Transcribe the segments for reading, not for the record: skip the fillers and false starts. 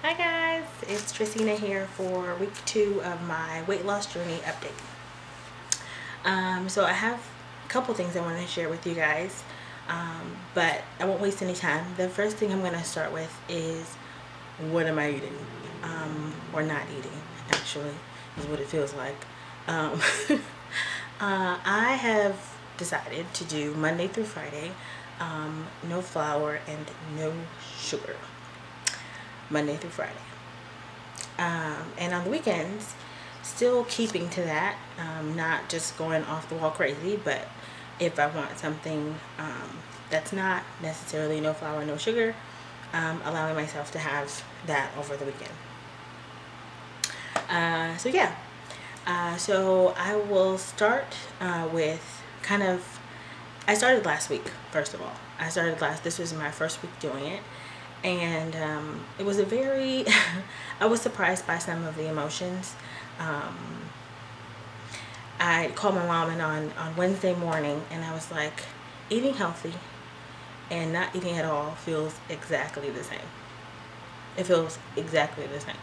Hi guys, it's Tristina here for week 2 of my weight loss journey update. So I have a couple things I want to share with you guys, but I won't waste any time. The first thing I'm going to start with is what am I eating, or not eating, actually, is what it feels like. I have decided to do Monday through Friday, no flour and no sugar. Monday through Friday. And on the weekends, still keeping to that, not just going off the wall crazy, but if I want something that's not necessarily no flour, no sugar, allowing myself to have that over the weekend. So yeah, so I will start with I started last week, first of all. This was my first week doing it. And it was I was surprised by some of the emotions. I called my mom on Wednesday morning, and I was like, eating healthy and not eating at all feels exactly the same. It feels exactly the same.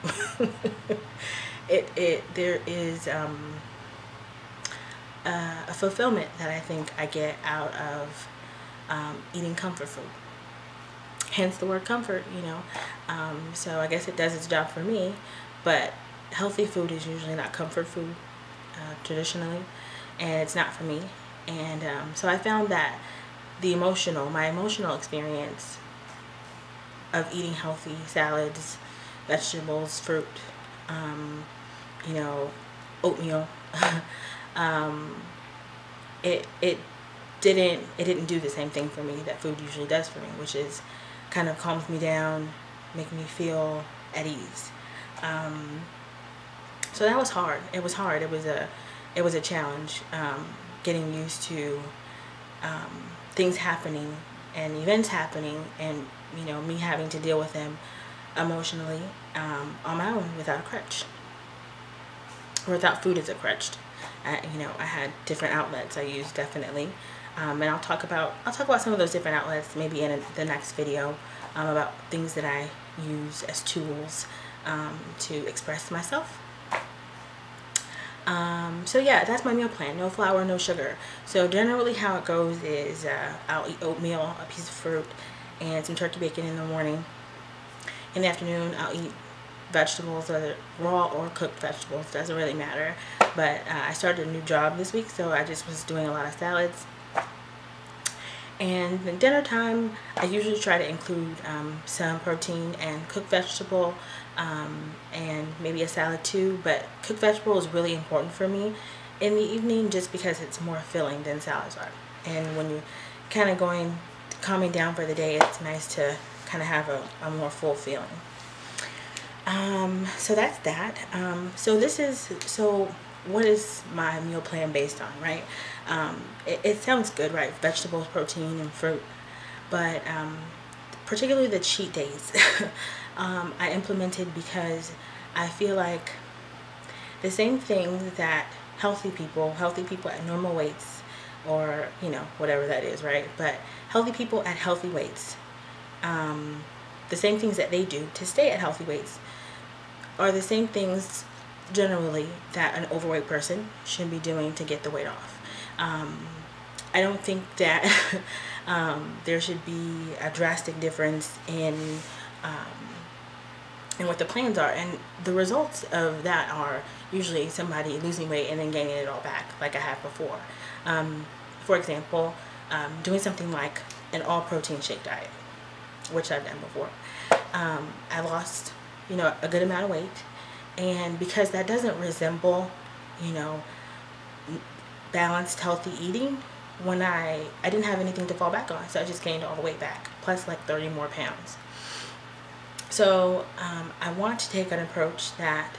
There is a fulfillment that I think I get out of eating comfort food. Hence the word comfort, you know. So I guess it does its job for me, but healthy food is usually not comfort food, traditionally, and it's not for me. And so I found that my emotional experience of eating healthy salads, vegetables, fruit, you know, oatmeal, it didn't do the same thing for me that food usually does for me, which is kind of calms me down, make me feel at ease. So that was hard. It was hard. It was a challenge, getting used to things happening and events happening, and you know, me having to deal with them emotionally on my own without a crutch, or without food as a crutch. You know, I had different outlets I used, definitely. And I'll talk about some of those different outlets maybe in the next video, about things that I use as tools to express myself. So yeah, that's my meal plan. No flour, no sugar. So generally how it goes is I'll eat oatmeal, a piece of fruit, and some turkey bacon in the morning. In the afternoon, I'll eat vegetables, whether raw or cooked vegetables, doesn't really matter. But I started a new job this week, so I just was doing a lot of salads. And at dinner time, I usually try to include some protein and cooked vegetable, and maybe a salad too. But cooked vegetable is really important for me in the evening, just because it's more filling than salads are. And when you're kind of calming down for the day, it's nice to kind of have a more full feeling. So that's that. So what is my meal plan based on, right? It sounds good, right? Vegetables, protein, and fruit. But particularly the cheat days, I implemented because I feel like the same thing that healthy people at normal weights, or you know, whatever that is, right? But healthy people at healthy weights, the same things that they do to stay at healthy weights are the same things generally that an overweight person should be doing to get the weight off. I don't think that there should be a drastic difference in what the plans are, and the results of that are usually somebody losing weight and then gaining it all back, like I have before. For example, doing something like an all-protein shake diet, which I've done before. I lost, you know, a good amount of weight. And because that doesn't resemble, you know, balanced, healthy eating, when I didn't have anything to fall back on, so I just gained all the way back, plus like 30 more pounds. So I want to take an approach that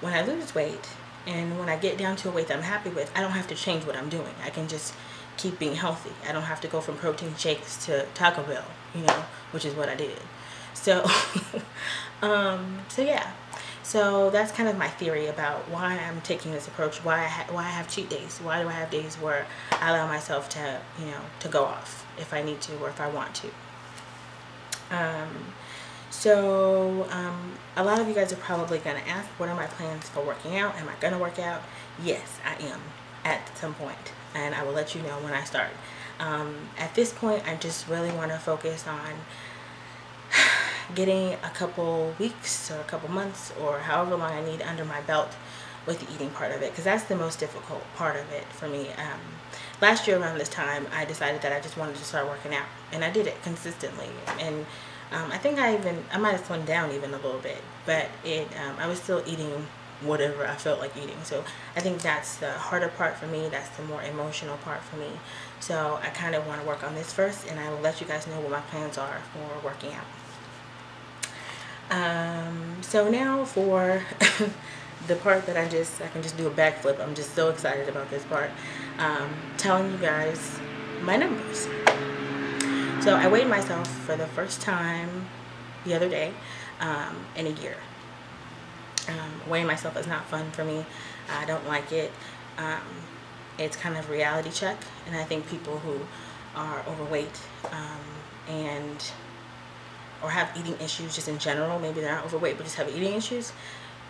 when I lose weight and when I get down to a weight that I'm happy with, I don't have to change what I'm doing. I can just keep being healthy. I don't have to go from protein shakes to Taco Bell, you know, which is what I did. So, so yeah. So that's kind of my theory about why I'm taking this approach, why I have cheat days, why do I have days where I allow myself to, you know, to go off if I need to or if I want to. So a lot of you guys are probably going to ask, what are my plans for working out? Am I going to work out? Yes, I am at some point, and I will let you know when I start. At this point, I just really want to focus on getting a couple weeks or a couple months or however long I need under my belt with the eating part of it, because that's the most difficult part of it for me. Last year around this time, I decided that I just wanted to start working out, and I did it consistently, and I think I might have slimmed down even a little bit, but I was still eating whatever I felt like eating. So I think that's the harder part for me. That's the more emotional part for me. So I kind of want to work on this first, and I will let you guys know what my plans are for working out. So now for the part that I can just do a backflip. I'm just so excited about this part. Telling you guys my numbers. So I weighed myself for the first time the other day in a year. Weighing myself is not fun for me. I don't like it. It's kind of a reality check, and I think people who are overweight or have eating issues just in general, maybe they're not overweight but just have eating issues,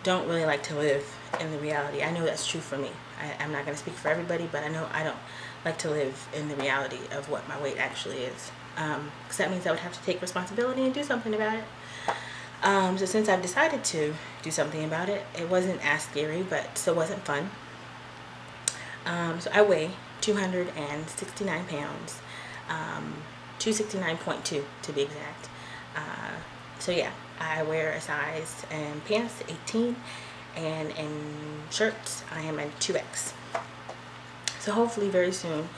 don't really like to live in the reality. I know that's true for me. I'm not going to speak for everybody, but I know I don't like to live in the reality of what my weight actually is. Because that means I would have to take responsibility and do something about it. So since I've decided to do something about it, it wasn't as scary, but still wasn't fun. So I weigh 269 pounds, 269.2 to be exact. So yeah, I wear a size in pants 18, and in shirts I am a 2X. So hopefully very soon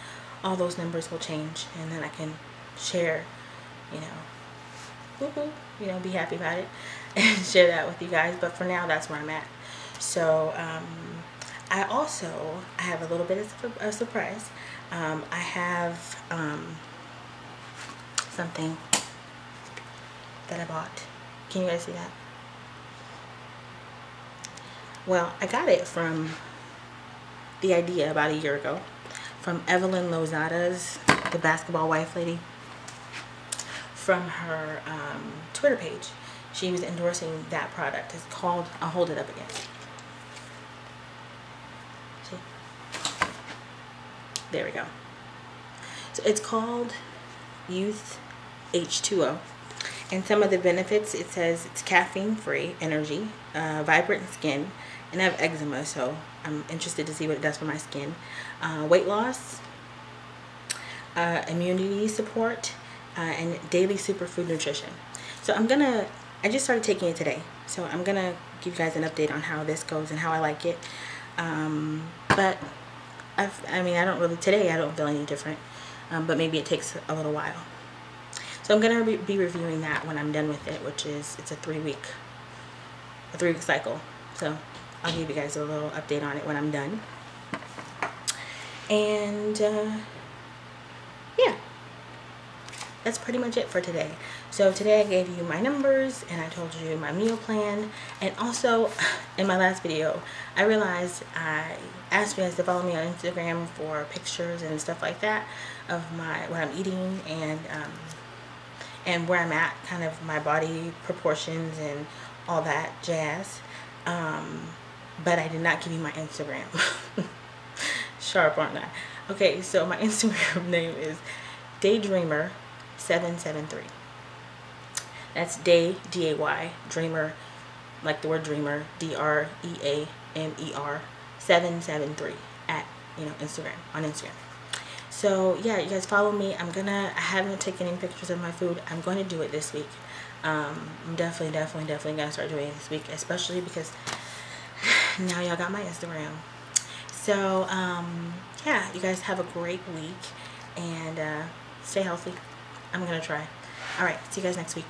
all those numbers will change, and then I can share, be happy about it and share that with you guys. But for now, that's where I'm at. So I have a little bit of a surprise. I have something that I bought. Can you guys see that? Well, I got it from the idea about a year ago from Evelyn Lozada's, the basketball wife lady, from her Twitter page. She was endorsing that product. It's called, I'll hold it up again. See? There we go. So it's called Youth H20. And some of the benefits, it says it's caffeine-free energy, vibrant skin, and I have eczema, so I'm interested to see what it does for my skin. Weight loss, immunity support, and daily superfood nutrition. So I just started taking it today, so I'm gonna give you guys an update on how this goes and how I like it. But I don't really, today I don't feel any different, but maybe it takes a little while. So I'm gonna be reviewing that when I'm done with it, which is, it's a 3-week cycle. So I'll give you guys a little update on it when I'm done. And yeah, that's pretty much it for today. So today I gave you my numbers, and I told you my meal plan, and also in my last video I realized I asked you guys to follow me on Instagram for pictures and stuff like that of what I'm eating and where I'm at, kind of my body proportions and all that jazz. But I did not give you my Instagram. Sharp, aren't I? Okay, so my Instagram name is Daydreamer773. That's Day, D-A-Y, Dreamer, like the word dreamer, D-R-E-A-M-E-R, 773 at, Instagram, on Instagram. So yeah, you guys follow me. I haven't taken any pictures of my food. I'm going to do it this week. I'm definitely gonna start doing it this week, especially because now y'all got my Instagram. So yeah, you guys have a great week, and stay healthy. I'm gonna try. All right, see you guys next week.